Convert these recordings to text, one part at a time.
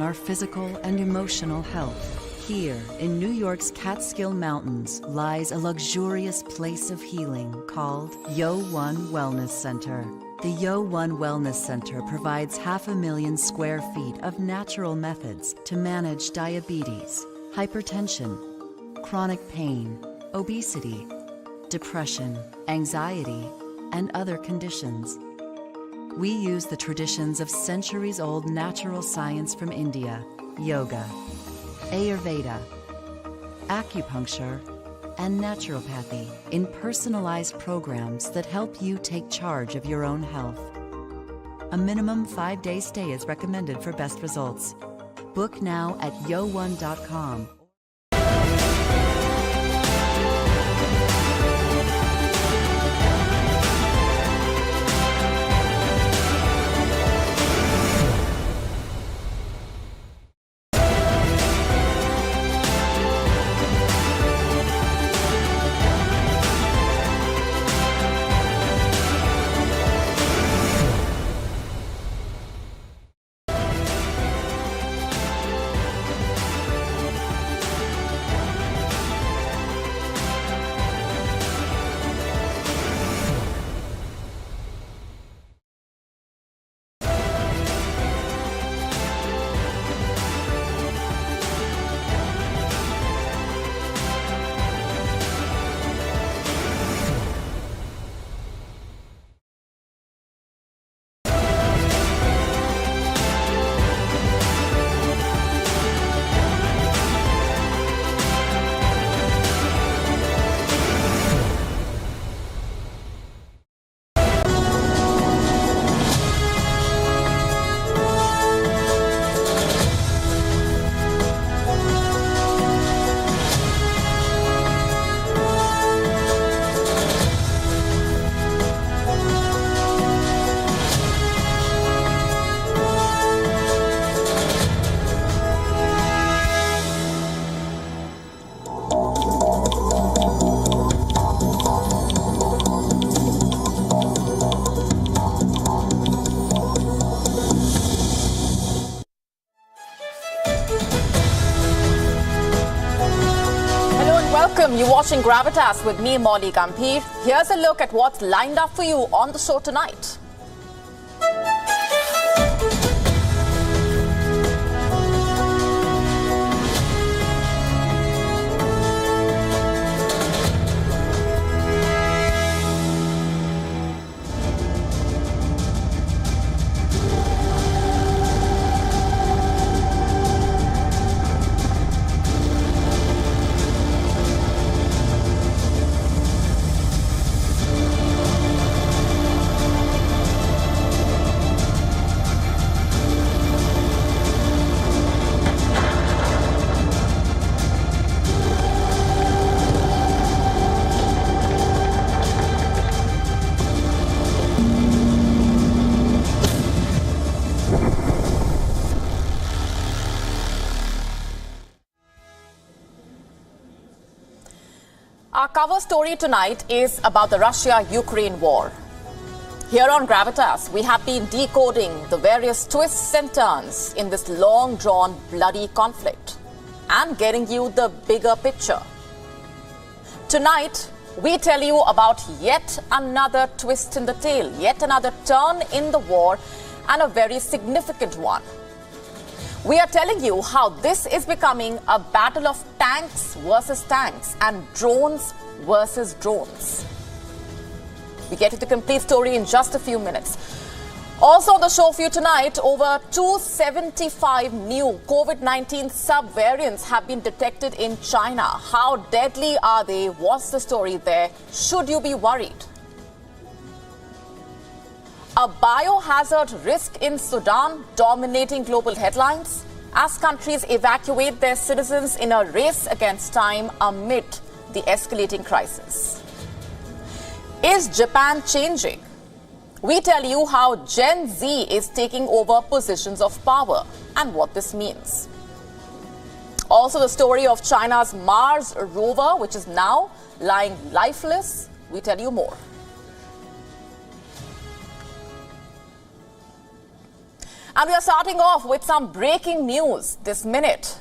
our physical and emotional health. Here, in New York's Catskill Mountains, lies a luxurious place of healing called WION Wellness Center. The WION Wellness Center provides 500,000 square feet of natural methods to manage diabetes, hypertension, chronic pain, obesity, depression, anxiety, and other conditions. We use the traditions of centuries-old natural science from India, yoga, Ayurveda, acupuncture, and naturopathy in personalized programs that help you take charge of your own health. A minimum 5-day stay is recommended for best results. Book now at yo1.com. You're watching Gravitas with me, Molly Gambhir. Here's a look at what's lined up for you on the show tonight. Our cover story tonight is about the Russia-Ukraine war. Here on Gravitas, we have been decoding the various twists and turns in this long-drawn, bloody conflict and getting you the bigger picture. Tonight, we tell you about yet another twist in the tale, yet another turn in the war, and a very significant one. We are telling you how this is becoming a battle of tanks versus tanks and drones versus drones. We get to the complete story in just a few minutes. Also on the show for you tonight, over 275 new COVID-19 subvariants have been detected in China. How deadly are they? What's the story there? Should you be worried? A biohazard risk in Sudan dominating global headlines as countries evacuate their citizens in a race against time amid the escalating crisis. Is Japan changing? We tell you how Gen Z is taking over positions of power and what this means. Also, the story of China's Mars rover, which is now lying lifeless. We tell you more. And we are starting off with some breaking news this minute.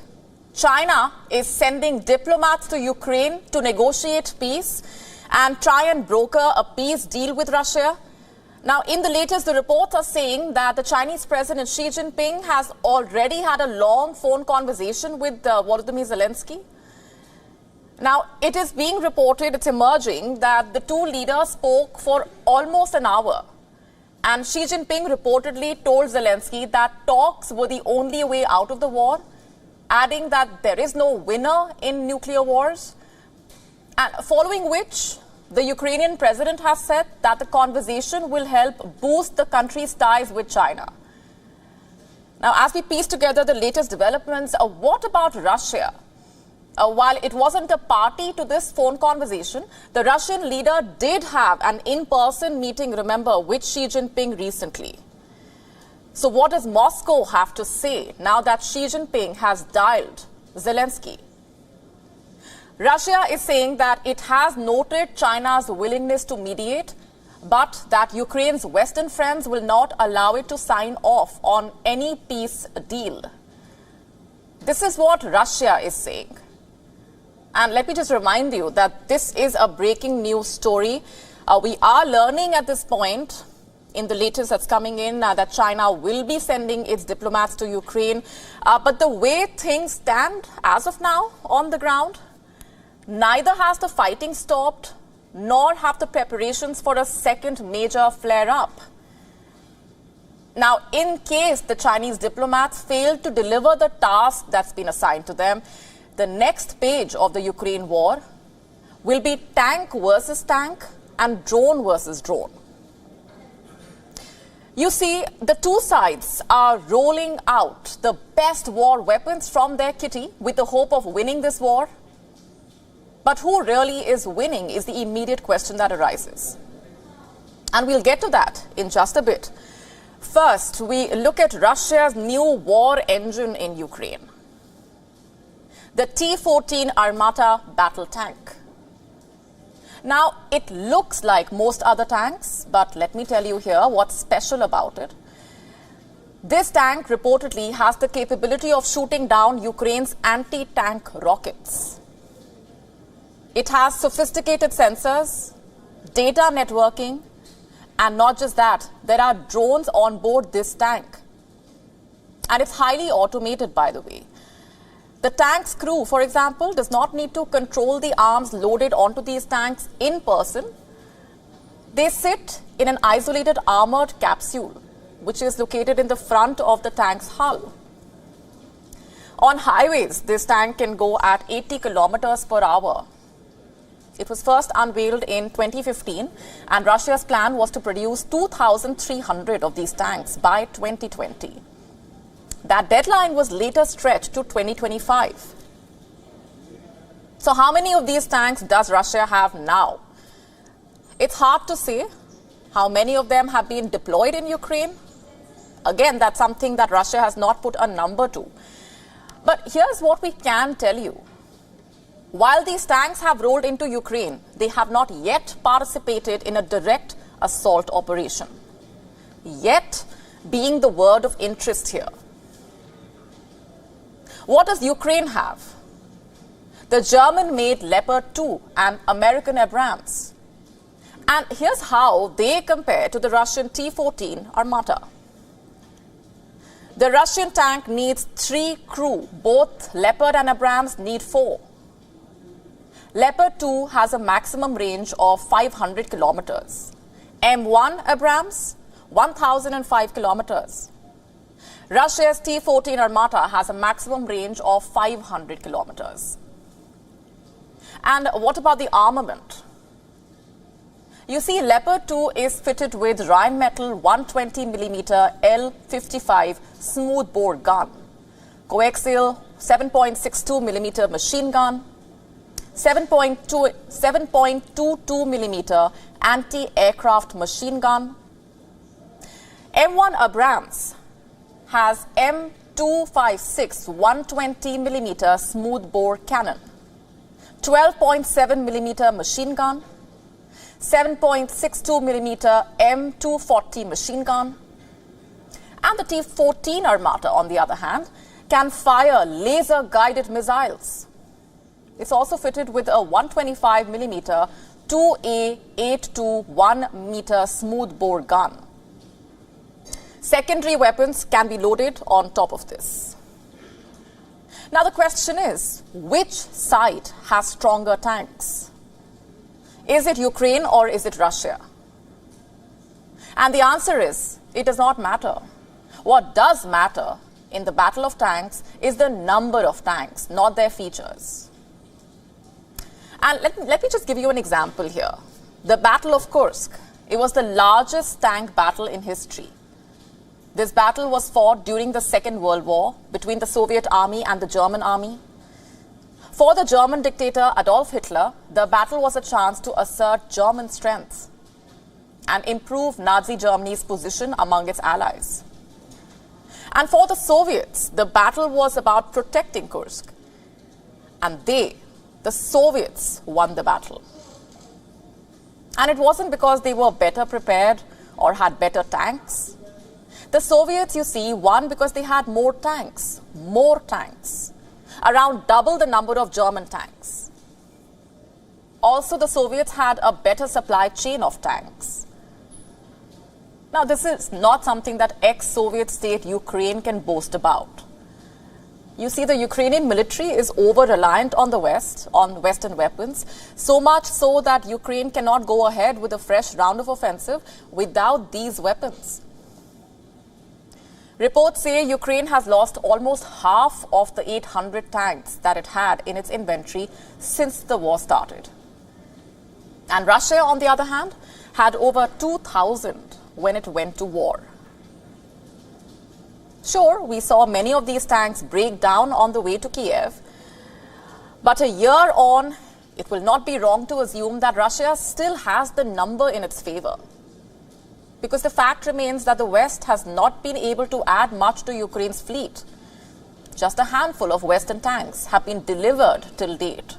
China is sending diplomats to Ukraine to negotiate peace and try and broker a peace deal with Russia. Now, in the latest, the reports are saying that the Chinese President Xi Jinping has already had a long phone conversation with Volodymyr Zelensky. Now, it is being reported, it's emerging, that the two leaders spoke for almost an hour. And Xi Jinping reportedly told Zelensky that talks were the only way out of the war, adding that there is no winner in nuclear wars. And following which, the Ukrainian president has said that the conversation will help boost the country's ties with China. Now, as we piece together the latest developments, what about Russia? While it wasn't a party to this phone conversation, the Russian leader did have an in-person meeting, remember, with Xi Jinping recently. So what does Moscow have to say now that Xi Jinping has dialed Zelensky? Russia is saying that it has noted China's willingness to mediate, but that Ukraine's Western friends will not allow it to sign off on any peace deal. This is what Russia is saying. And let me just remind you that this is a breaking news story. We are learning at this point, in the latest that's coming in, that China will be sending its diplomats to Ukraine. But the way things stand as of now on the ground, neither has the fighting stopped, nor have the preparations for a second major flare-up. Now, in case the Chinese diplomats fail to deliver the task that's been assigned to them, the next page of the Ukraine war will be tank versus tank and drone versus drone. You see, the two sides are rolling out the best war weapons from their kitty with the hope of winning this war. But who really is winning is the immediate question that arises. And we'll get to that in just a bit. First, we look at Russia's new war engine in Ukraine. The T-14 Armata battle tank. Now, it looks like most other tanks, but let me tell you here what's special about it. This tank reportedly has the capability of shooting down Ukraine's anti-tank rockets. It has sophisticated sensors, data networking, and not just that, there are drones on board this tank. And it's highly automated, by the way. The tank's crew, for example, does not need to control the arms loaded onto these tanks in person. They sit in an isolated armored capsule, which is located in the front of the tank's hull. On highways, this tank can go at 80 kilometers per hour. It was first unveiled in 2015, and Russia's plan was to produce 2,300 of these tanks by 2020. That deadline was later stretched to 2025. So how many of these tanks does Russia have now? It's hard to say how many of them have been deployed in Ukraine. Again, that's something that Russia has not put a number to. But here's what we can tell you. While these tanks have rolled into Ukraine, they have not yet participated in a direct assault operation. Yet being the word of interest here. What does Ukraine have? The German-made Leopard 2 and American Abrams. And here's how they compare to the Russian T-14 Armata. The Russian tank needs 3 crew. Both Leopard and Abrams need 4. Leopard 2 has a maximum range of 500 kilometers. M1 Abrams, 1,005 kilometers. Russia's T-14 Armata has a maximum range of 500 kilometers. And what about the armament? You see, Leopard 2 is fitted with Rheinmetall 120mm L55 smoothbore gun, coaxial 7.62mm machine gun, 7.22mm anti-aircraft machine gun. M1 Abrams has M256 120mm smoothbore cannon, 12.7mm machine gun, 7.62mm M240 machine gun, And the T-14 Armata, on the other hand, can fire laser-guided missiles. It's also fitted with a 125mm 2A8 1-meter smoothbore gun. Secondary weapons can be loaded on top of this. Now the question is, which side has stronger tanks? Is it Ukraine or is it Russia? And the answer is, it does not matter. What does matter in the battle of tanks is the number of tanks, not their features. And let me just give you an example here. The Battle of Kursk, it was the largest tank battle in history. This battle was fought during the Second World War between the Soviet army and the German army. For the German dictator Adolf Hitler, the battle was a chance to assert German strength and improve Nazi Germany's position among its allies. And for the Soviets, the battle was about protecting Kursk. And the Soviets, won the battle. And it wasn't because they were better prepared or had better tanks. The Soviets, you see, won because they had more tanks, around double the number of German tanks. Also, the Soviets had a better supply chain of tanks. Now, this is not something that ex-Soviet state Ukraine can boast about. You see, the Ukrainian military is over-reliant on the West, on Western weapons, so much so that Ukraine cannot go ahead with a fresh round of offensive without these weapons. Reports say Ukraine has lost almost half of the 800 tanks that it had in its inventory since the war started. And Russia, on the other hand, had over 2,000 when it went to war. Sure, we saw many of these tanks break down on the way to Kiev, but a year on, it will not be wrong to assume that Russia still has the number in its favor. Because the fact remains that the West has not been able to add much to Ukraine's fleet. Just a handful of Western tanks have been delivered till date,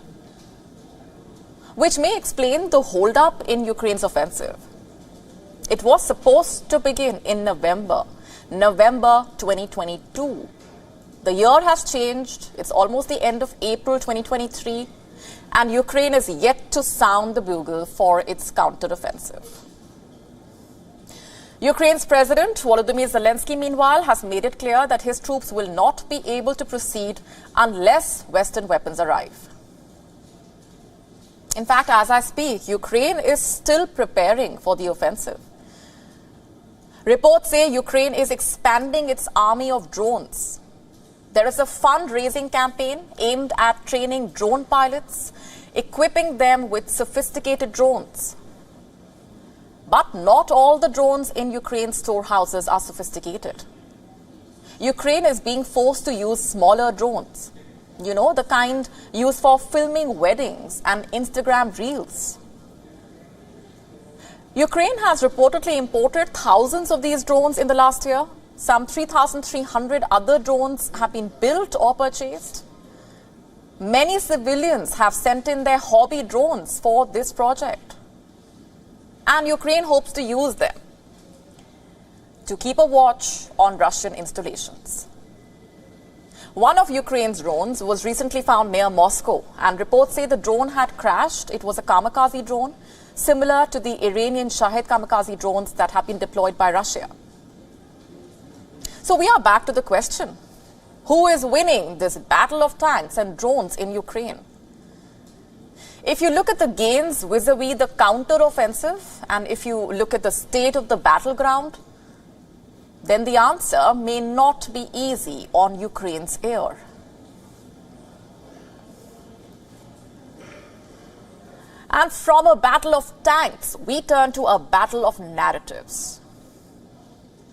which may explain the hold-up in Ukraine's offensive. It was supposed to begin in November 2022. The year has changed. It's almost the end of April 2023, and Ukraine is yet to sound the bugle for its counteroffensive. Ukraine's President Volodymyr Zelensky, meanwhile, has made it clear that his troops will not be able to proceed unless Western weapons arrive. In fact, as I speak, Ukraine is still preparing for the offensive. Reports say Ukraine is expanding its army of drones. There is a fundraising campaign aimed at training drone pilots, equipping them with sophisticated drones. But not all the drones in Ukraine's storehouses are sophisticated. Ukraine is being forced to use smaller drones. You know, the kind used for filming weddings and Instagram reels. Ukraine has reportedly imported thousands of these drones in the last year. Some 3,300 other drones have been built or purchased. Many civilians have sent in their hobby drones for this project. And Ukraine hopes to use them to keep a watch on Russian installations. One of Ukraine's drones was recently found near Moscow, and reports say the drone had crashed. It was a kamikaze drone, similar to the Iranian Shahed kamikaze drones that have been deployed by Russia. So we are back to the question, who is winning this battle of tanks and drones in Ukraine? If you look at the gains vis-a-vis the counter-offensive, and if you look at the state of the battleground, then the answer may not be easy on Ukraine's ear. And from a battle of tanks, we turn to a battle of narratives.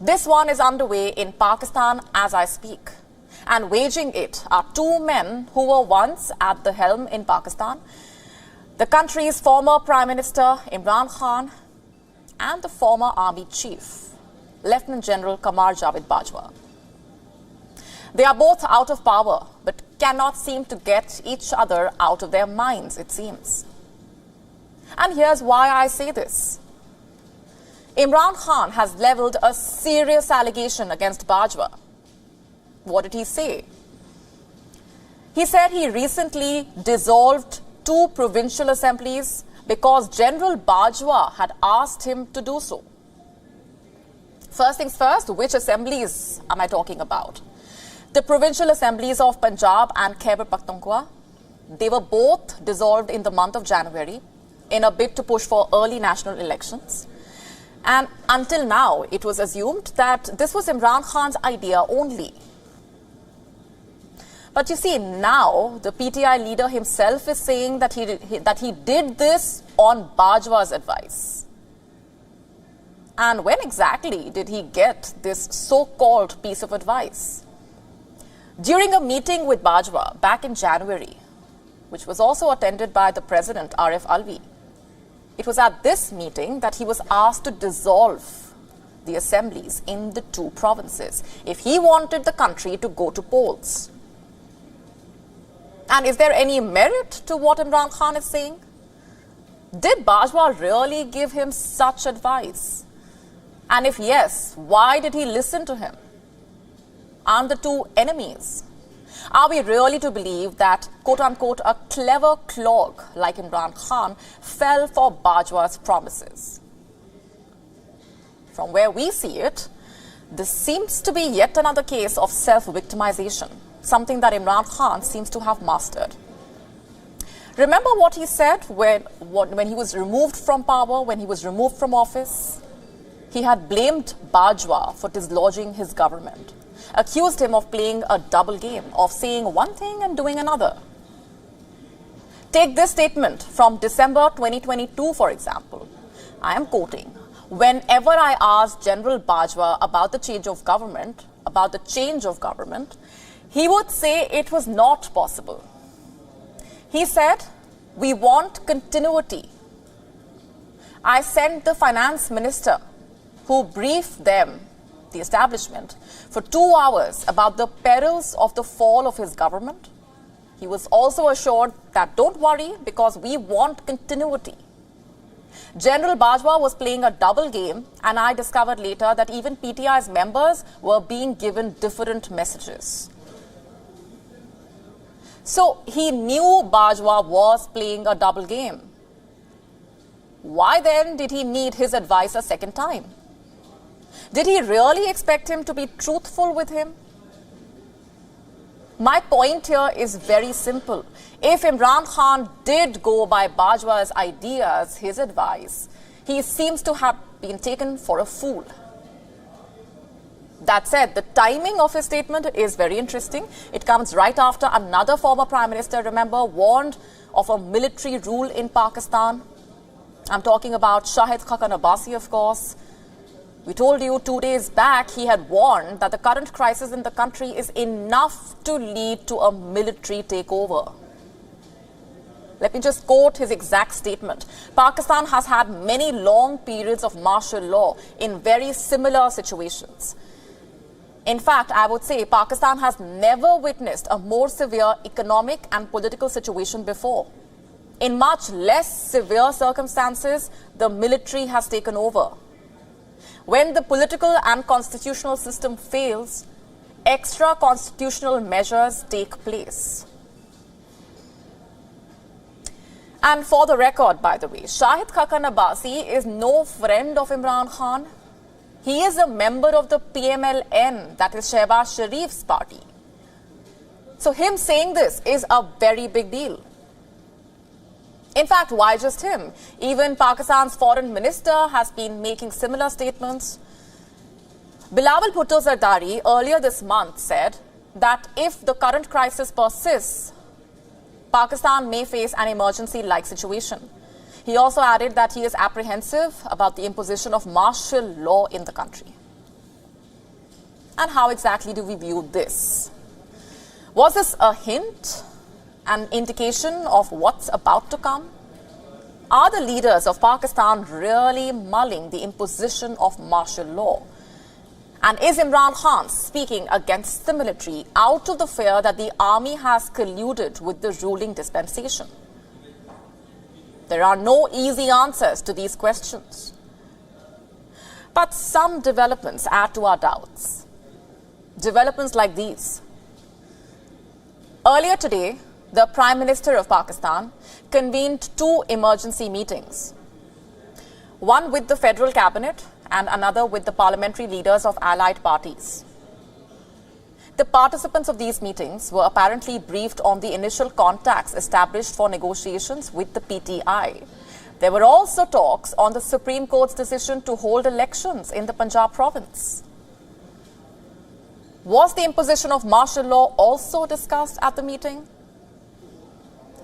This one is underway in Pakistan as I speak. And waging it are two men who were once at the helm in Pakistan. The country's former Prime Minister, Imran Khan, and the former Army Chief, Lieutenant General Qamar Javed Bajwa. They are both out of power, but cannot seem to get each other out of their minds, it seems. And here's why I say this. Imran Khan has leveled a serious allegation against Bajwa. What did he say? He said he recently dissolved 2 provincial assemblies because General Bajwa had asked him to do so. First things first, which assemblies am I talking about? The provincial assemblies of Punjab and Khyber Pakhtunkhwa, they were both dissolved in the month of January in a bid to push for early national elections. And until now, it was assumed that this was Imran Khan's idea only. But you see, now the PTI leader himself is saying that he did this on Bajwa's advice. And when exactly did he get this so-called piece of advice? During a meeting with Bajwa back in January, which was also attended by the President, Arif Alvi, it was at this meeting that he was asked to dissolve the assemblies in the 2 provinces if he wanted the country to go to polls. And is there any merit to what Imran Khan is saying? Did Bajwa really give him such advice? And if yes, why did he listen to him? Aren't the 2 enemies? Are we really to believe that, quote-unquote, a clever clog like Imran Khan fell for Bajwa's promises? From where we see it, this seems to be yet another case of self-victimization, something that Imran Khan seems to have mastered. Remember what he said when he was removed from power, when he was removed from office? He had blamed Bajwa for dislodging his government, accused him of playing a double game, of saying one thing and doing another. Take this statement from December 2022, for example. I am quoting, "Whenever I asked General Bajwa about the change of government, he would say it was not possible. He said, we want continuity. I sent the finance minister who briefed them, the establishment, for 2 hours about the perils of the fall of his government. He was also assured that don't worry because we want continuity. General Bajwa was playing a double game, and I discovered later that even PTI's members were being given different messages." So he knew Bajwa was playing a double game. Why then did he need his advice a second time? Did he really expect him to be truthful with him? My point here is very simple. If Imran Khan did go by Bajwa's ideas, his advice, he seems to have been taken for a fool. That said, the timing of his statement is very interesting. It comes right after another former Prime Minister, remember, warned of a military rule in Pakistan. I'm talking about Shahid Khaqan Abbasi, of course. We told you 2 days back he had warned that the current crisis in the country is enough to lead to a military takeover. Let me just quote his exact statement. "Pakistan has had many long periods of martial law in very similar situations. In fact, I would say Pakistan has never witnessed a more severe economic and political situation before. In much less severe circumstances, the military has taken over. When the political and constitutional system fails, extra constitutional measures take place." And for the record, by the way, Shahid Khaqan Abbasi is no friend of Imran Khan. He is a member of the PMLN, that is Shehbaz Sharif's party. So him saying this is a very big deal. In fact, why just him? Even Pakistan's foreign minister has been making similar statements. Bilawal Bhutto Zardari earlier this month said that if the current crisis persists, Pakistan may face an emergency-like situation. He also added that he is apprehensive about the imposition of martial law in the country. And how exactly do we view this? Was this a hint, an indication of what's about to come? Are the leaders of Pakistan really mulling the imposition of martial law? And is Imran Khan speaking against the military out of the fear that the army has colluded with the ruling dispensation? There are no easy answers to these questions. But some developments add to our doubts. Developments like these. Earlier today, the Prime Minister of Pakistan convened 2 emergency meetings. One with the federal cabinet and another with the parliamentary leaders of allied parties. The participants of these meetings were apparently briefed on the initial contacts established for negotiations with the PTI. There were also talks on the Supreme Court's decision to hold elections in the Punjab province. Was the imposition of martial law also discussed at the meeting?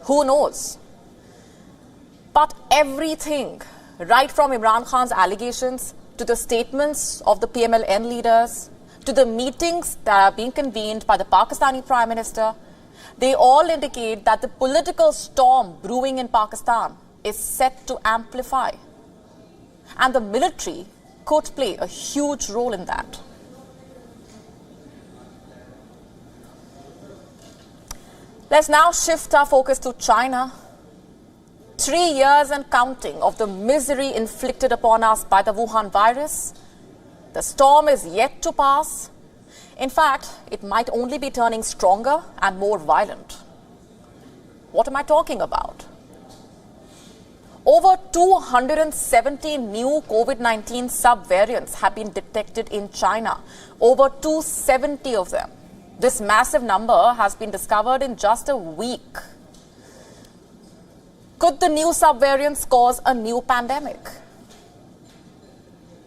Who knows? But everything, right from Imran Khan's allegations to the statements of the PMLN leaders, to the meetings that are being convened by the Pakistani Prime Minister, they all indicate that the political storm brewing in Pakistan is set to amplify. And the military could play a huge role in that. Let's now shift our focus to China. 3 years and counting of the misery inflicted upon us by the Wuhan virus. The storm is yet to pass. In fact, it might only be turning stronger and more violent. What am I talking about? Over 270 new COVID-19 subvariants have been detected in China. Over 270 of them. This massive number has been discovered in just a week. Could the new subvariants cause a new pandemic?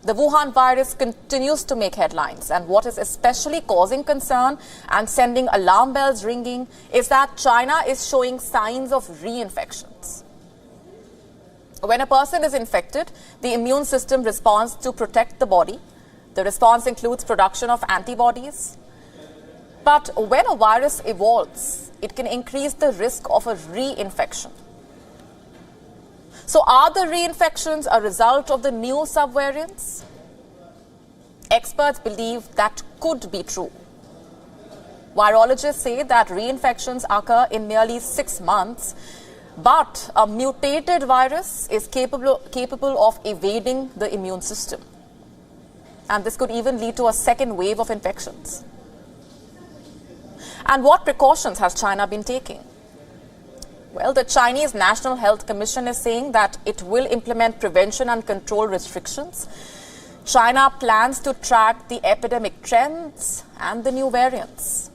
The Wuhan virus continues to make headlines, and what is especially causing concern and sending alarm bells ringing is that China is showing signs of reinfections. When a person is infected, the immune system responds to protect the body. The response includes production of antibodies. But when a virus evolves, it can increase the risk of a reinfection. So are the reinfections a result of the new subvariants? Experts believe that could be true. Virologists say that reinfections occur in nearly 6 months, but a mutated virus is capable of evading the immune system. And this could even lead to a second wave of infections. And what precautions has China been taking? Well, the Chinese National Health Commission is saying that it will implement prevention and control restrictions. China plans to track the epidemic trends and the new variants.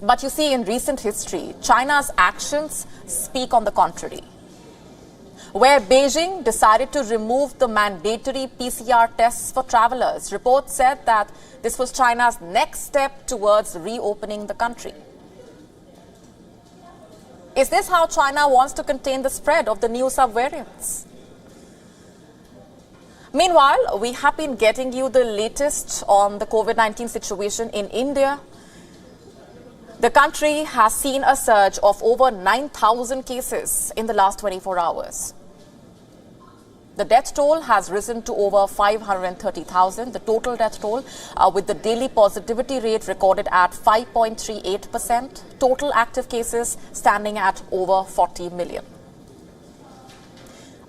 But you see, in recent history, China's actions speak on the contrary. Where Beijing decided to remove the mandatory PCR tests for travelers, reports said that this was China's next step towards reopening the country. Is this how China wants to contain the spread of the new subvariants? Meanwhile, we have been getting you the latest on the COVID-19 situation in India. The country has seen a surge of over 9,000 cases in the last 24 hours. The death toll has risen to over 530,000, the total death toll, with the daily positivity rate recorded at 5.38%, total active cases standing at over 40 million.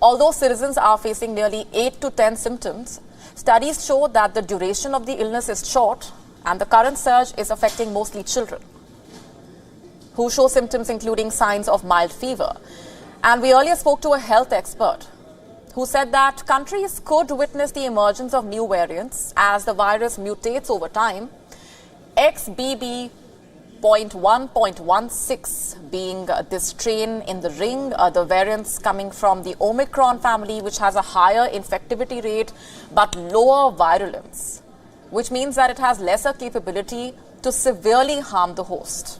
Although citizens are facing nearly 8 to 10 symptoms, studies show that the duration of the illness is short and the current surge is affecting mostly children, who show symptoms including signs of mild fever. And we earlier spoke to a health expert who said that countries could witness the emergence of new variants as the virus mutates over time, XBB.1.16 being this strain in the ring, the variants coming from the Omicron family, which has a higher infectivity rate but lower virulence, which means that it has lesser capability to severely harm the host.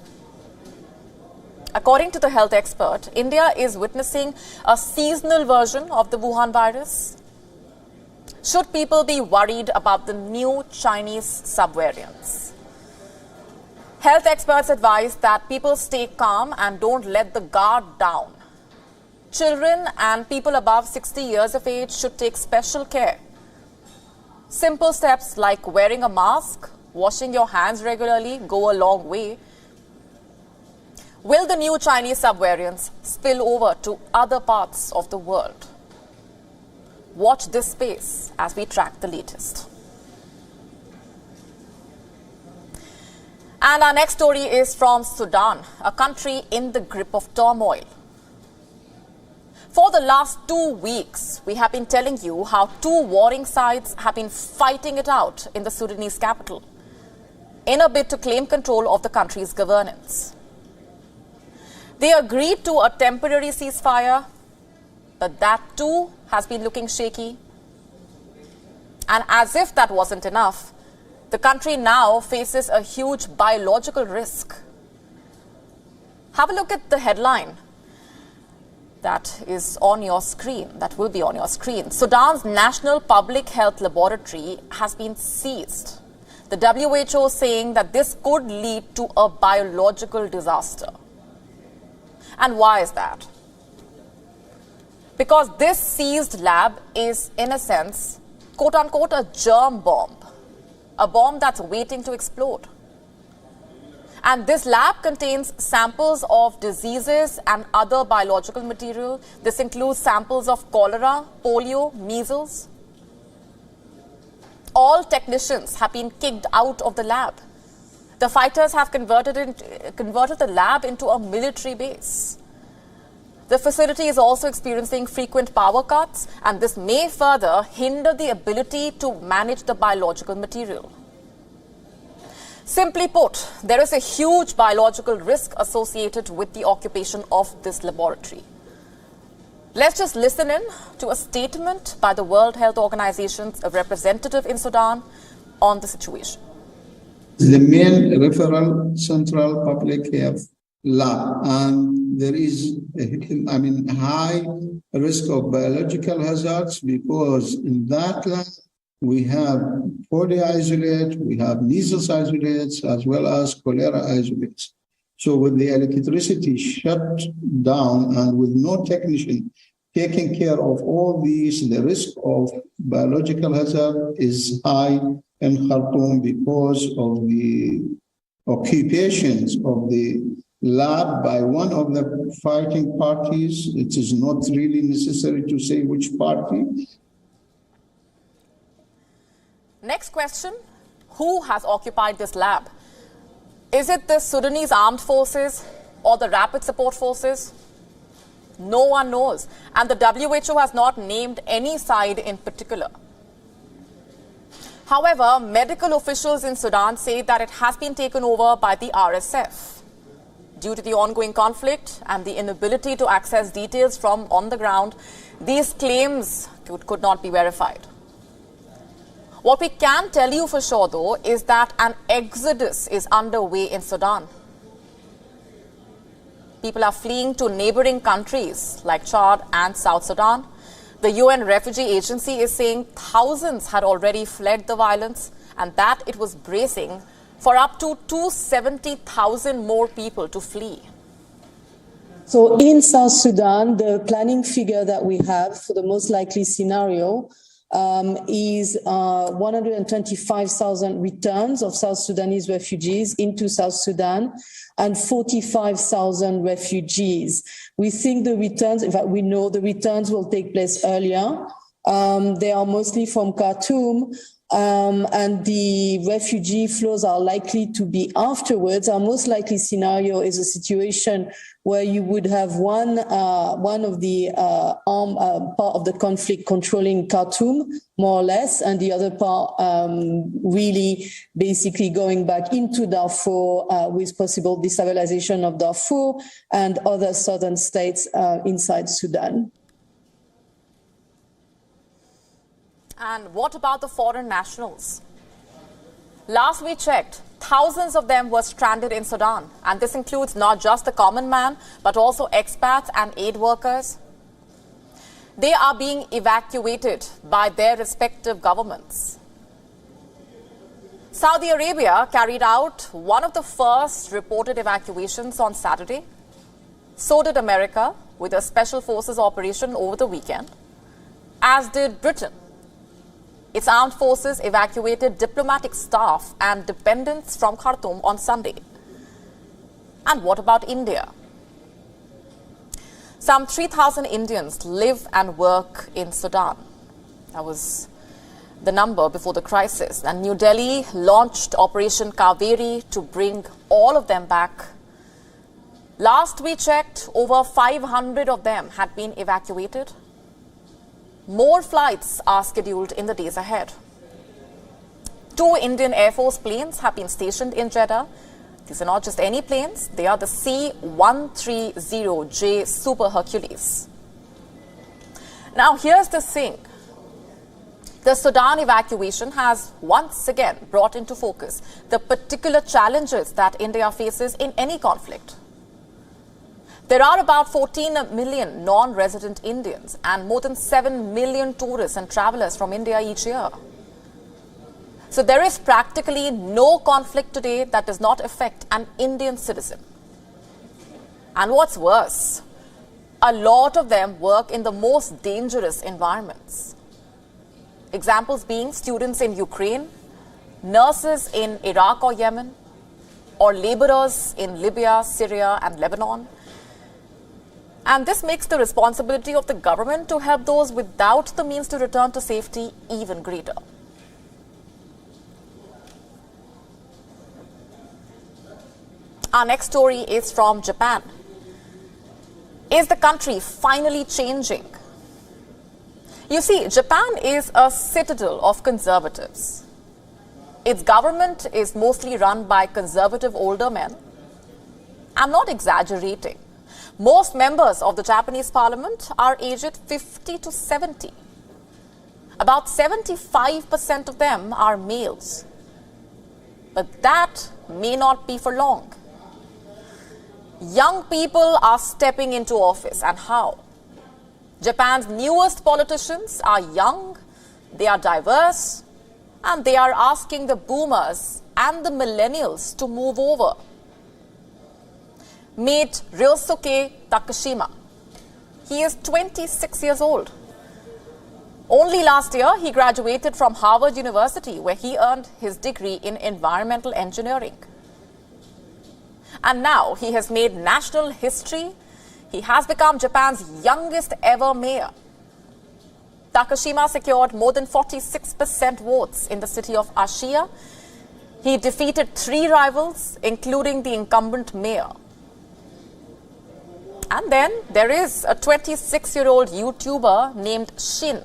According to the health expert, India is witnessing a seasonal version of the Wuhan virus. Should people be worried about the new Chinese subvariants? Health experts advise that people stay calm and don't let the guard down. Children and people above 60 years of age should take special care. Simple steps like wearing a mask, washing your hands regularly go a long way. Will the new Chinese subvariants spill over to other parts of the world? Watch this space as we track the latest. And our next story is from Sudan, a country in the grip of turmoil. For the last 2 weeks, we have been telling you how two warring sides have been fighting it out in the Sudanese capital in a bid to claim control of the country's governance. They agreed to a temporary ceasefire, but that too has been looking shaky. And as if that wasn't enough, the country now faces a huge biological risk. Have a look at the headline that is on your screen, that will be on your screen. Sudan's National Public Health Laboratory has been seized. The WHO saying that this could lead to a biological disaster. And why is that? Because this seized lab is, in a sense, quote-unquote, a germ bomb. A bomb that's waiting to explode. And this lab contains samples of diseases and other biological material. This includes samples of cholera, polio, measles. All technicians have been kicked out of the lab. The fighters have converted the lab into a military base. The facility is also experiencing frequent power cuts, and this may further hinder the ability to manage the biological material. Simply put, there is a huge biological risk associated with the occupation of this laboratory. Let's just listen in to a statement by the World Health Organization's representative in Sudan on the situation. The main referral central public health lab, and there is high risk of biological hazards because in that lab we have polio isolate, we have measles isolates, as well as cholera isolates. So with the electricity shut down and with no technician taking care of all these, the risk of biological hazard is high in Khartoum because of the occupations of the lab by one of the fighting parties. It is not really necessary to say which party. Next question, who has occupied this lab? Is it the Sudanese armed forces or the rapid support forces? No one knows. And the WHO has not named any side in particular. However, medical officials in Sudan say that it has been taken over by the RSF. Due to the ongoing conflict and the inability to access details from on the ground, these claims could not be verified. What we can tell you for sure, though, is that an exodus is underway in Sudan. People are fleeing to neighboring countries like Chad and South Sudan. The UN Refugee Agency is saying thousands had already fled the violence and that it was bracing for up to 270,000 more people to flee. So in South Sudan, the planning figure that we have for the most likely scenario is 125,000 returns of South Sudanese refugees into South Sudan and 45,000 refugees. We think the returns, in fact, we know the returns will take place earlier. They are mostly from Khartoum, and the refugee flows are likely to be afterwards. Our most likely scenario is a situation where you would have one of the part of the conflict controlling Khartoum, more or less, and the other part really basically going back into Darfur with possible destabilization of Darfur and other southern states inside Sudan. And what about the foreign nationals? Last we checked, thousands of them were stranded in Sudan. And this includes not just the common man, but also expats and aid workers. They are being evacuated by their respective governments. Saudi Arabia carried out one of the first reported evacuations on Saturday. So did America with a special forces operation over the weekend, as did Britain. Its armed forces evacuated diplomatic staff and dependents from Khartoum on Sunday. And what about India? Some 3,000 Indians live and work in Sudan. That was the number before the crisis. And New Delhi launched Operation Kaveri to bring all of them back. Last we checked, over 500 of them had been evacuated. More flights are scheduled in the days ahead. 2 Indian Air Force planes have been stationed in Jeddah. These are not just any planes, they are the C-130J Super Hercules. Now here's the thing. The Sudan evacuation has once again brought into focus the particular challenges that India faces in any conflict. There are about 14 million non-resident Indians and more than 7 million tourists and travelers from India each year. So there is practically no conflict today that does not affect an Indian citizen. And what's worse, a lot of them work in the most dangerous environments. Examples being students in Ukraine, nurses in Iraq or Yemen, or laborers in Libya, Syria, and Lebanon. And this makes the responsibility of the government to help those without the means to return to safety even greater. Our next story is from Japan. Is the country finally changing? You see, Japan is a citadel of conservatives. Its government is mostly run by conservative older men. I'm not exaggerating. Most members of the Japanese parliament are aged 50 to 70. About 75% of them are males. But that may not be for long. Young people are stepping into office, and how? Japan's newest politicians are young, they are diverse, and they are asking the boomers and the millennials to move over. Meet Ryosuke Takashima. He is 26 years old. Only last year, he graduated from Harvard University, where he earned his degree in environmental engineering. And now he has made national history. He has become Japan's youngest ever mayor. Takashima secured more than 46% votes in the city of Ashiya. He defeated 3 rivals, including the incumbent mayor. And then there is a 26-year-old YouTuber named Shin.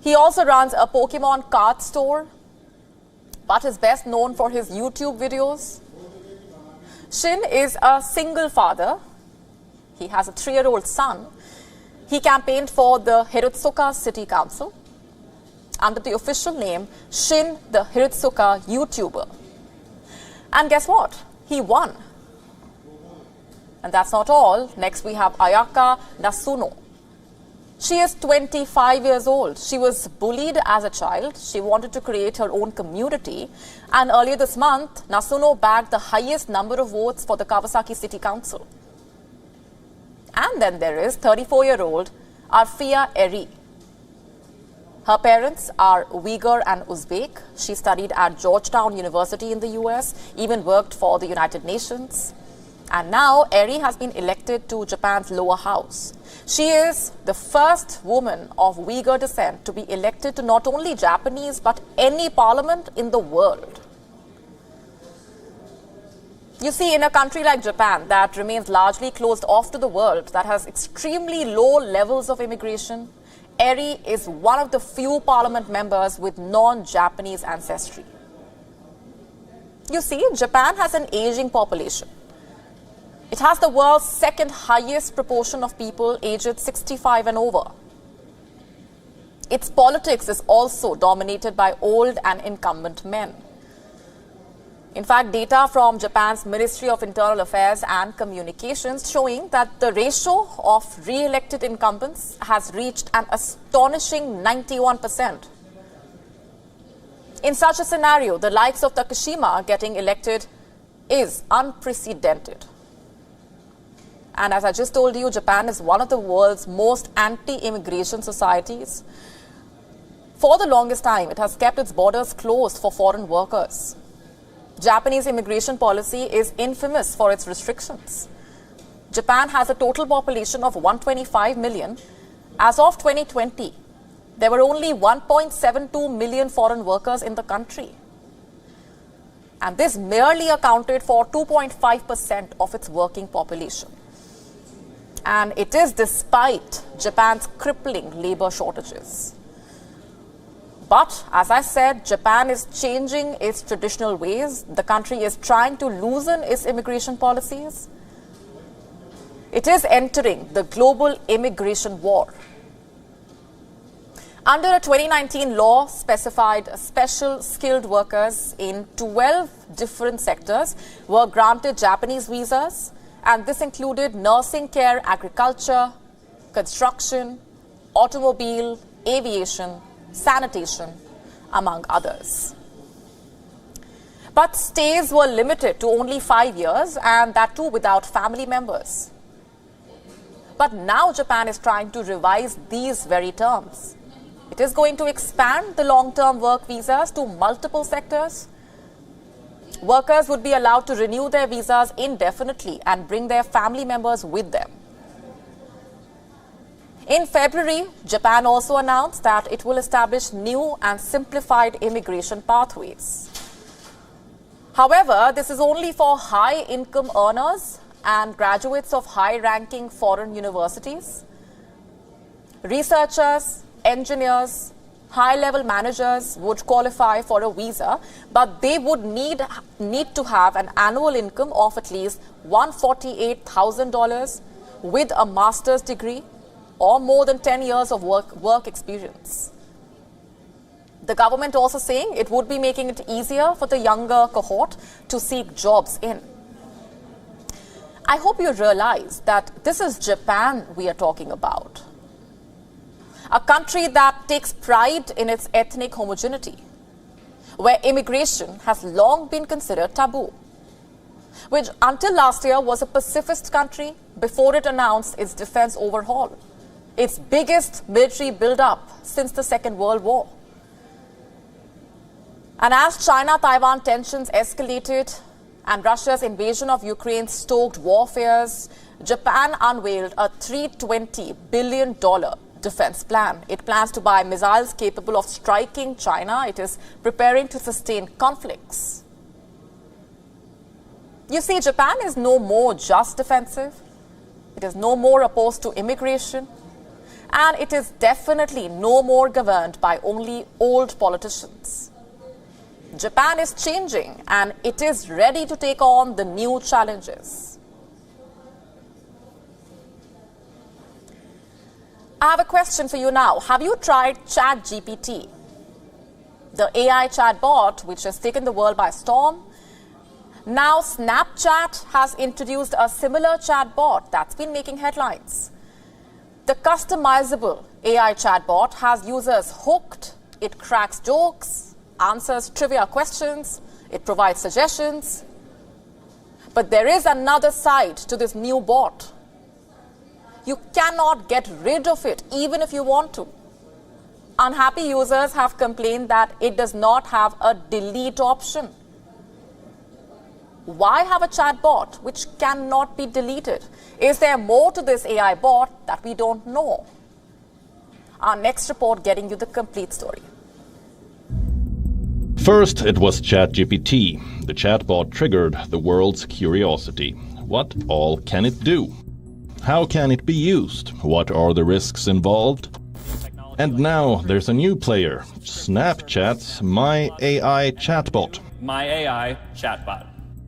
He also runs a Pokemon card store, but is best known for his YouTube videos. Shin is a single father. He has a 3-year-old son. He campaigned for the Hiratsuka City Council under the official name Shin the Hiratsuka YouTuber. And guess what? He won. And that's not all. Next we have Ayaka Nasuno. She is 25 years old. She was bullied as a child. She wanted to create her own community. And earlier this month, Nasuno bagged the highest number of votes for the Kawasaki City Council. And then there is 34-year-old Arfia Eri. Her parents are Uyghur and Uzbek. She studied at Georgetown University in the US, even worked for the United Nations. And now Eri has been elected to Japan's lower house. She is the first woman of Uyghur descent to be elected to not only Japanese but any parliament in the world. You see, in a country like Japan that remains largely closed off to the world, that has extremely low levels of immigration, Eri is one of the few parliament members with non-Japanese ancestry. You see, Japan has an aging population. It has the world's second highest proportion of people aged 65 and over. Its politics is also dominated by old and incumbent men. In fact, data from Japan's Ministry of Internal Affairs and Communications showing that the ratio of re-elected incumbents has reached an astonishing 91%. In such a scenario, the likes of Takashima getting elected is unprecedented. And as I just told you, Japan is one of the world's most anti-immigration societies. For the longest time, it has kept its borders closed for foreign workers. Japanese immigration policy is infamous for its restrictions. Japan has a total population of 125 million. As of 2020, there were only 1.72 million foreign workers in the country. And this merely accounted for 2.5% of its working population. And it is despite Japan's crippling labor shortages. But, as I said, Japan is changing its traditional ways. The country is trying to loosen its immigration policies. It is entering the global immigration war. Under a 2019 law specified special skilled workers in 12 different sectors were granted Japanese visas, and this included nursing care, agriculture, construction, automobile, aviation, sanitation, among others. But stays were limited to only 5 years, and that too without family members. But now Japan is trying to revise these very terms. It is going to expand the long-term work visas to multiple sectors. Workers would be allowed to renew their visas indefinitely and bring their family members with them. In February, Japan also announced that it will establish new and simplified immigration pathways. However, this is only for high-income earners and graduates of high-ranking foreign universities. Researchers, engineers, high-level managers would qualify for a visa, but they would need to have an annual income of at least $148,000 with a master's degree or more than 10 years of work experience. The government also saying it would be making it easier for the younger cohort to seek jobs in. I hope you realize that this is Japan we are talking about. A country that takes pride in its ethnic homogeneity, where immigration has long been considered taboo, which until last year was a pacifist country before it announced its defense overhaul, its biggest military build-up since the Second World War. And as China-Taiwan tensions escalated and Russia's invasion of Ukraine stoked warfares, Japan unveiled a $320 billion defense plan. It plans to buy missiles capable of striking China. It is preparing to sustain conflicts. You see, Japan is no more just defensive. It is no more opposed to immigration. And it is definitely no more governed by only old politicians. Japan is changing and it is ready to take on the new challenges. I have a question for you now. Have you tried ChatGPT, the AI chatbot which has taken the world by storm? Now Snapchat has introduced a similar chatbot that's been making headlines. The customizable AI chatbot has users hooked. It cracks jokes, answers trivia questions, it provides suggestions. But there is another side to this new bot. You cannot get rid of it, even if you want to. Unhappy users have complained that it does not have a delete option. Why have a chatbot which cannot be deleted? Is there more to this AI bot that we don't know? Our next report getting you the complete story. First, it was ChatGPT. The chatbot triggered the world's curiosity. What all can it do? How can it be used? What are the risks involved? And now there's a new player, Snapchat's My AI chatbot. My AI chatbot.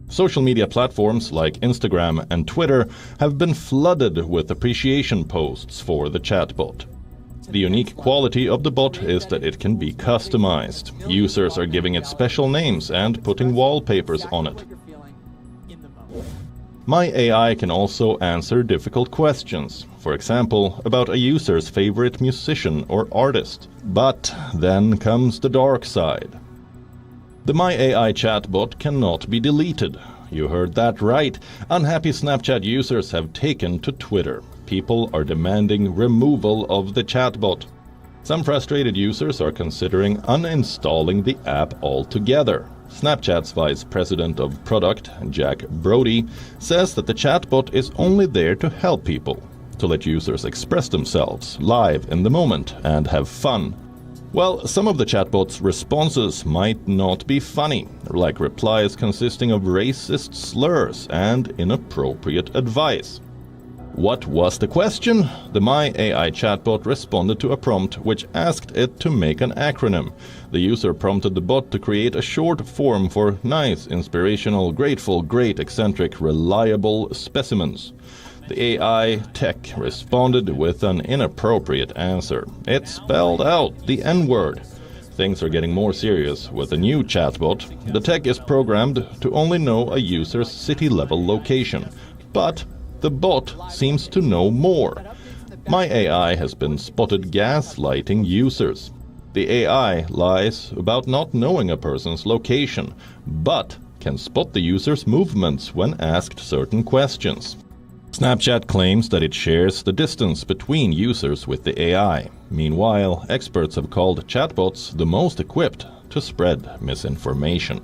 Social media platforms like Instagram and Twitter have been flooded with appreciation posts for the chatbot. The unique quality of the bot is that it can be customized. Users are giving it special names and putting wallpapers on it. My AI can also answer difficult questions, for example, about a user's favorite musician or artist. But then comes the dark side. The My AI chatbot cannot be deleted. You heard that right. Unhappy Snapchat users have taken to Twitter. People are demanding removal of the chatbot. Some frustrated users are considering uninstalling the app altogether. Snapchat's Vice President of Product, Jack Brody, says that the chatbot is only there to help people. to let users express themselves live in the moment and have fun. Well, some of the chatbot's responses might not be funny, like replies consisting of racist slurs and inappropriate advice. What was the question? The My AI chatbot responded to a prompt which asked it to make an acronym. The user prompted the bot to create a short form for nice, inspirational, grateful, great, eccentric, reliable specimens. The AI tech responded with an inappropriate answer. It spelled out the N-word. Things are getting more serious with the new chatbot. The tech is programmed to only know a user's city-level location. But the bot seems to know more. My AI has been spotted gaslighting users. The AI lies about not knowing a person's location, but can spot the user's movements when asked certain questions. Snapchat claims that it shares the distance between users with the AI. Meanwhile, experts have called chatbots the most equipped to spread misinformation.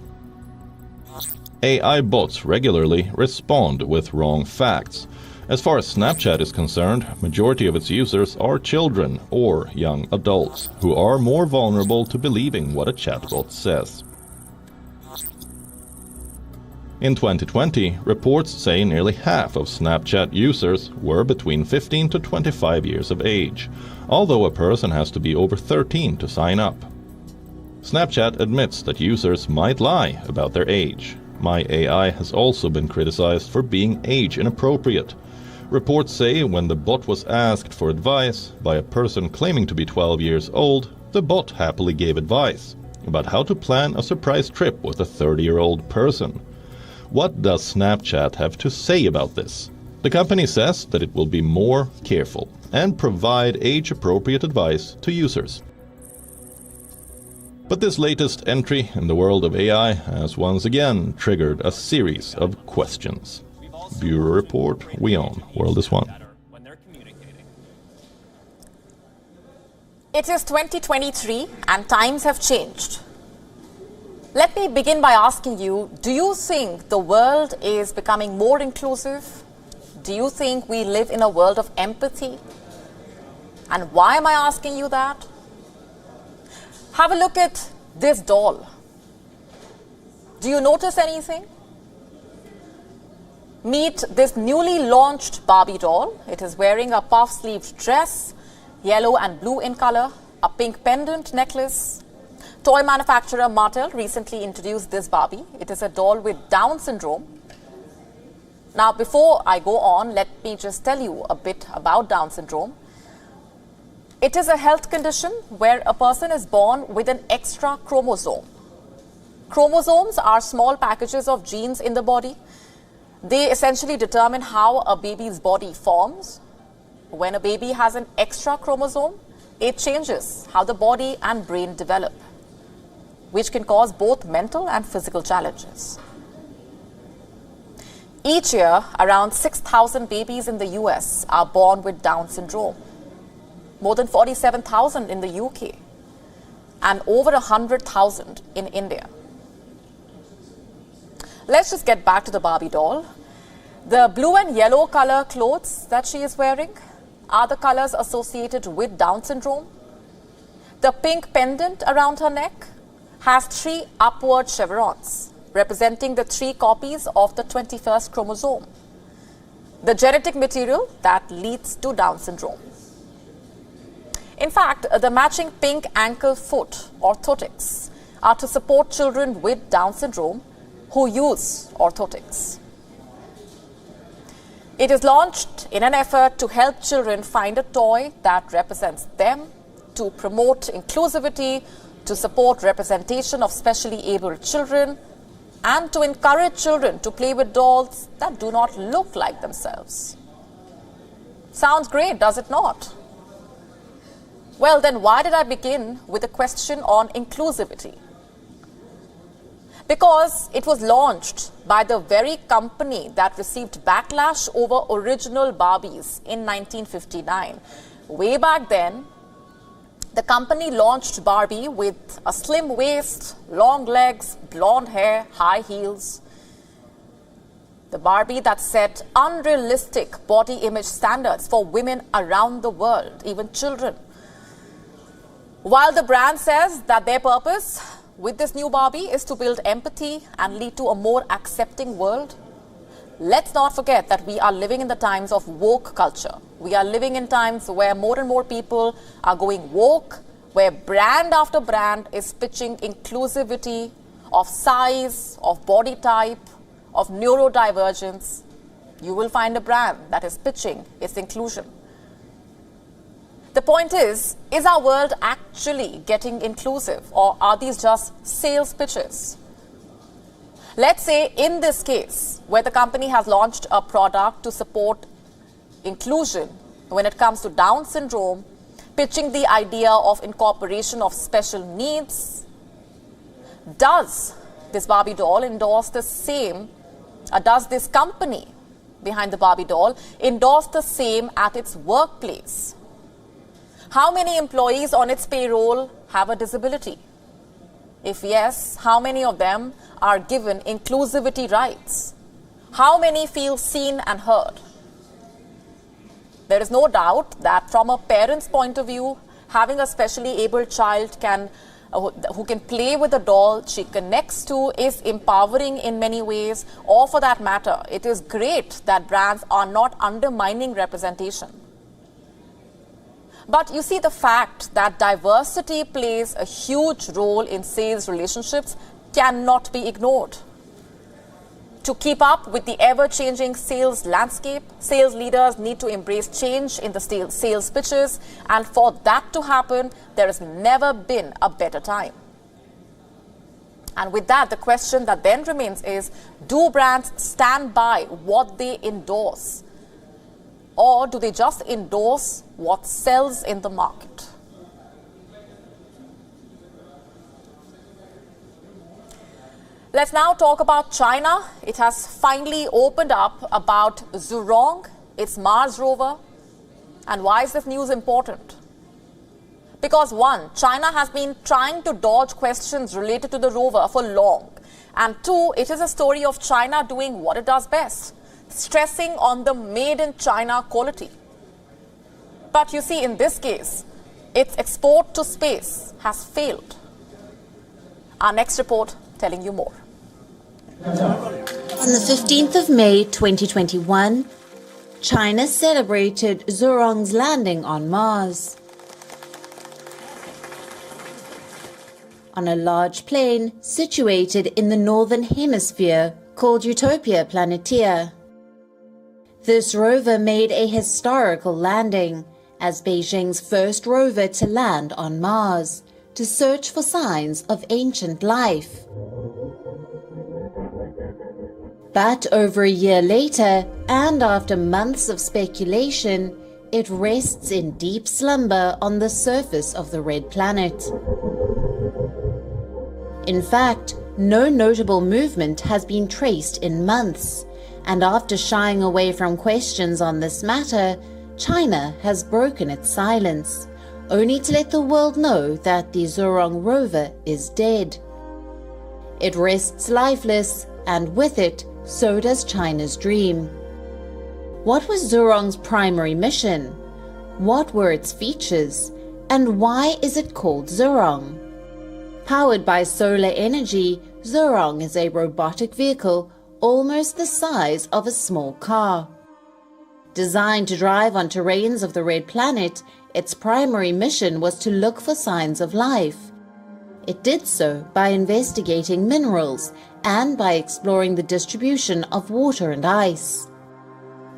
AI bots regularly respond with wrong facts. As far as Snapchat is concerned, majority of its users are children or young adults who are more vulnerable to believing what a chatbot says. In 2020, reports say nearly half of Snapchat users were between 15 to 25 years of age, although a person has to be over 13 to sign up. Snapchat admits that users might lie about their age. My AI has also been criticized for being age inappropriate. Reports say when the bot was asked for advice by a person claiming to be 12 years old, the bot happily gave advice about how to plan a surprise trip with a 30-year-old person. What does Snapchat have to say about this? The company says that it will be more careful and provide age-appropriate advice to users. But this latest entry in the world of AI has once again triggered a series of questions. Bureau Report, WION, World is One. It is 2023 and times have changed. Let me begin by asking you, do you think the world is becoming more inclusive? Do you think we live in a world of empathy? And why am I asking you that? Have a look at this doll. Do you notice anything? Meet this newly launched Barbie doll. It is wearing a puff-sleeved dress, yellow and blue in color, a pink pendant necklace. Toy manufacturer Mattel recently introduced this Barbie. It is a doll with Down syndrome. Now, before I go on, let me just tell you a bit about Down syndrome. It is a health condition where a person is born with an extra chromosome. Chromosomes are small packages of genes in the body. They essentially determine how a baby's body forms. When a baby has an extra chromosome, it changes how the body and brain develop, which can cause both mental and physical challenges. Each year, around 6,000 babies in the US are born with Down syndrome, more than 47,000 in the UK, and over 100,000 in India. Let's just get back to the Barbie doll. The blue and yellow color clothes that she is wearing are the colors associated with Down syndrome. The pink pendant around her neck has 3 upward chevrons, representing the 3 copies of the 21st chromosome, the genetic material that leads to Down syndrome. In fact, the matching pink ankle foot orthotics are to support children with Down syndrome who use orthotics. It is launched in an effort to help children find a toy that represents them, to promote inclusivity, to support representation of specially abled children, and to encourage children to play with dolls that do not look like themselves. Sounds great, does it not? Well, then why did I begin with a question on inclusivity? Because it was launched by the very company that received backlash over original Barbies in 1959. Way back then, the company launched Barbie with a slim waist, long legs, blonde hair, high heels. The Barbie that set unrealistic body image standards for women around the world, even children. While the brand says that their purpose with this new Barbie is to build empathy and lead to a more accepting world, let's not forget that we are living in the times of woke culture. We are living in times where more and more people are going woke, where brand after brand is pitching inclusivity of size, of body type, of neurodivergence. You will find a brand that is pitching its inclusion. The point is our world actually getting inclusive, or are these just sales pitches? Let's say in this case, where the company has launched a product to support inclusion when it comes to Down syndrome, pitching the idea of incorporation of special needs, does this Barbie doll endorse the same, does this company behind the Barbie doll endorse the same at its workplace? How many employees on its payroll have a disability? If yes, how many of them are given inclusivity rights? How many feel seen and heard? There is no doubt that from a parent's point of view, having a specially abled child who can play with a doll she connects to is empowering in many ways, or for that matter, it is great that brands are not undermining representation. But you see, the fact that diversity plays a huge role in sales relationships cannot be ignored. To keep up with the ever-changing sales landscape, sales leaders need to embrace change in the sales pitches, and for that to happen, there has never been a better time. And with that, the question that then remains is, do brands stand by what they endorse? Or do they just endorse what sells in the market? Let's now talk about China. It has finally opened up about Zhurong, its Mars rover. And why is this news important? Because one, China has been trying to dodge questions related to the rover for long. And two, it is a story of China doing what it does best, stressing on the made in China quality. But you see, in this case, its export to space has failed. Our next report telling you more. On the 15th of May 2021, China celebrated Zhurong's landing on Mars. On a large plane situated in the northern hemisphere called Utopia Planitia. This rover made a historical landing as Beijing's first rover to land on Mars to search for signs of ancient life. But over a year later, and after months of speculation, it rests in deep slumber on the surface of the red planet. In fact, no notable movement has been traced in months, and after shying away from questions on this matter, China has broken its silence, only to let the world know that the Zhurong rover is dead. It rests lifeless, and with it, so does China's dream. What was Zhurong's primary mission? What were its features? And why is it called Zhurong? Powered by solar energy, Zhurong is a robotic vehicle almost the size of a small car. Designed to drive on terrains of the red planet, its primary mission was to look for signs of life. It did so by investigating minerals and by exploring the distribution of water and ice.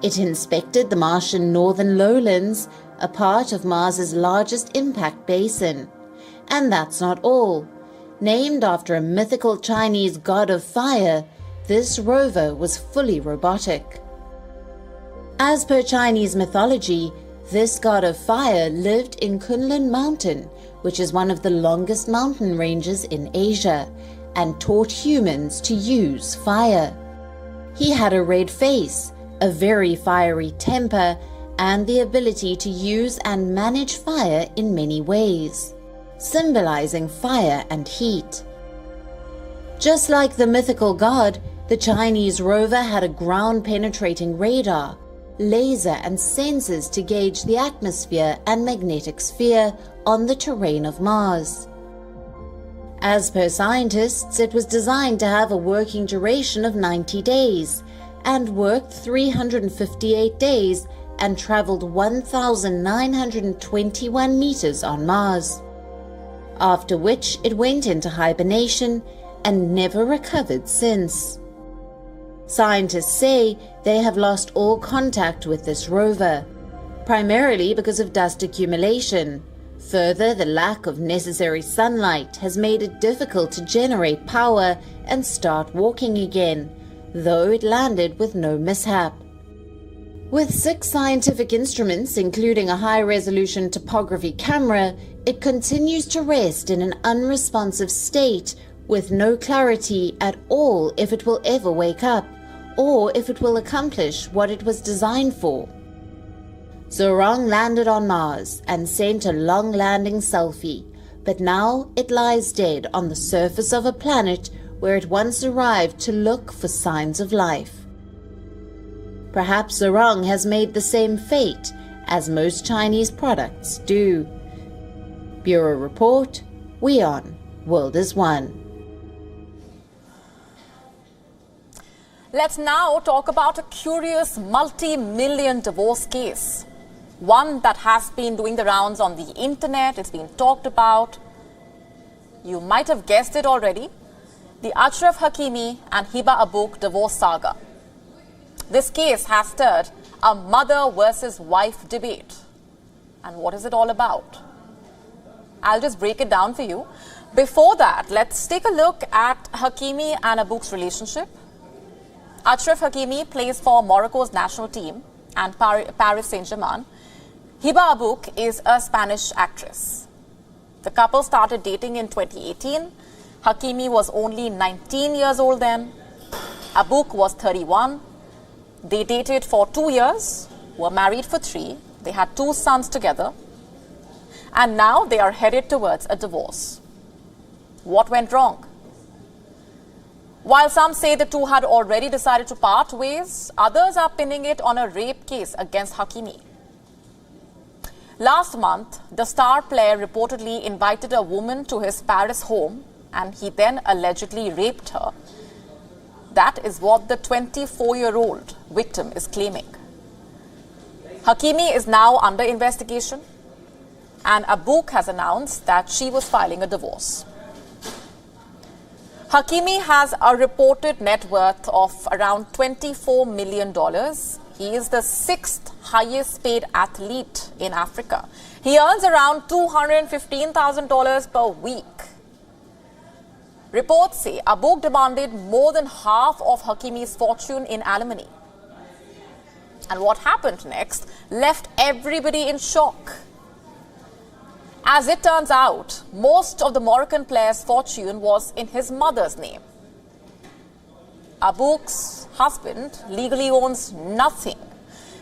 It inspected the Martian northern lowlands, a part of Mars's largest impact basin. And that's not all. Named after a mythical Chinese god of fire, this rover was fully robotic. As per Chinese mythology, this god of fire lived in Kunlun Mountain, which is one of the longest mountain ranges in Asia, and taught humans to use fire. He had a red face, a very fiery temper, and the ability to use and manage fire in many ways, symbolizing fire and heat. Just like the mythical god, The Chinese rover had a ground-penetrating radar, laser and sensors to gauge the atmosphere and magnetic sphere on the terrain of Mars. As per scientists, it was designed to have a working duration of 90 days and worked 358 days and traveled 1,921 meters on Mars, after which it went into hibernation and never recovered since. Scientists say they have lost all contact with this rover, primarily because of dust accumulation. Further, the lack of necessary sunlight has made it difficult to generate power and start walking again, though it landed with no mishap. With 6 scientific instruments, including a high-resolution topography camera, it continues to rest in an unresponsive state with no clarity at all if it will ever wake up, or if it will accomplish what it was designed for. Zhurong landed on Mars and sent a long landing selfie, but now it lies dead on the surface of a planet where it once arrived to look for signs of life. Perhaps Zhurong has made the same fate as most Chinese products do. Bureau Report, WION, World is One. Let's now talk about a curious multi-million divorce case. One that has been doing the rounds on the internet, it's been talked about. You might have guessed it already. The Ashraf Hakimi and Hiba Abouk divorce saga. This case has stirred a mother versus wife debate. And what is it all about? I'll just break it down for you. Before that, let's take a look at Hakimi and Abouk's relationship. Ashraf Hakimi plays for Morocco's national team and Paris Saint-Germain. Hiba Abouk is a Spanish actress. The couple started dating in 2018. Hakimi was only 19 years old then. Abouk was 31. They dated for 2 years, were married for 3. They had 2 sons together. And now they are headed towards a divorce. What went wrong? While some say the two had already decided to part ways, others are pinning it on a rape case against Hakimi. Last month, the star player reportedly invited a woman to his Paris home and he then allegedly raped her. That is what the 24-year-old victim is claiming. Hakimi is now under investigation and Abouk has announced that she was filing a divorce. Hakimi has a reported net worth of around $24 million. He is the 6th highest paid athlete in Africa. He earns around $215,000 per week. Reports say Abouk demanded more than half of Hakimi's fortune in alimony. And what happened next left everybody in shock. As it turns out, most of the Moroccan player's fortune was in his mother's name. Abouk's husband legally owns nothing.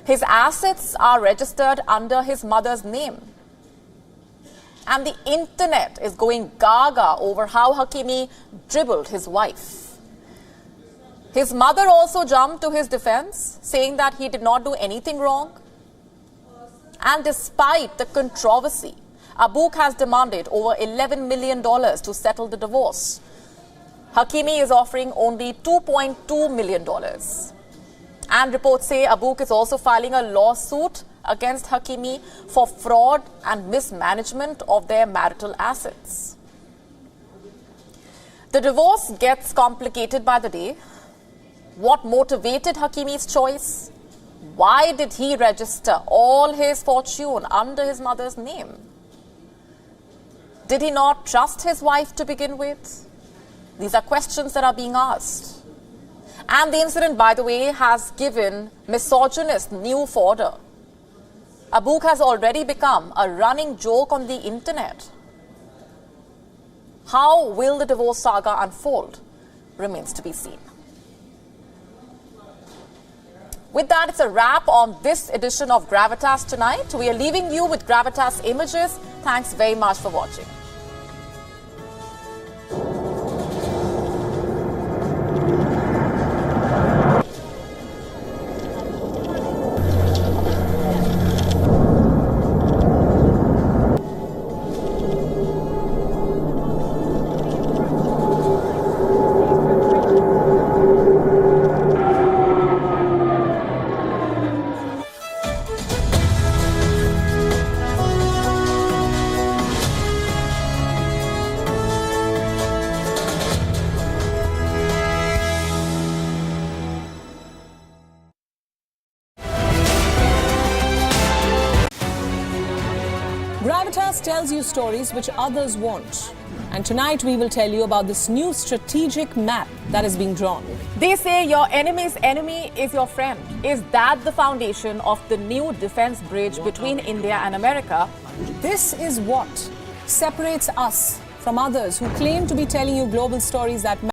His assets are registered under his mother's name. And the internet is going gaga over how Hakimi dribbled his wife. His mother also jumped to his defense, saying that he did not do anything wrong. And despite the controversy, Abouk has demanded over $11 million to settle the divorce. Hakimi is offering only $2.2 million. And reports say Abouk is also filing a lawsuit against Hakimi for fraud and mismanagement of their marital assets. The divorce gets complicated by the day. What motivated Hakimi's choice? Why did he register all his fortune under his mother's name? Did he not trust his wife to begin with? These are questions that are being asked. And the incident, by the way, has given misogynists new fodder. Abouk has already become a running joke on the internet. How will the divorce saga unfold remains to be seen. With that, it's a wrap on this edition of Gravitas tonight. We are leaving you with Gravitas images. Thanks very much for watching. Gravitas tells you stories which others won't. And tonight we will tell you about this new strategic map that is being drawn. They say your enemy's enemy is your friend. Is that the foundation of the new defense bridge between India and America? This is what separates us from others who claim to be telling you global stories that matter.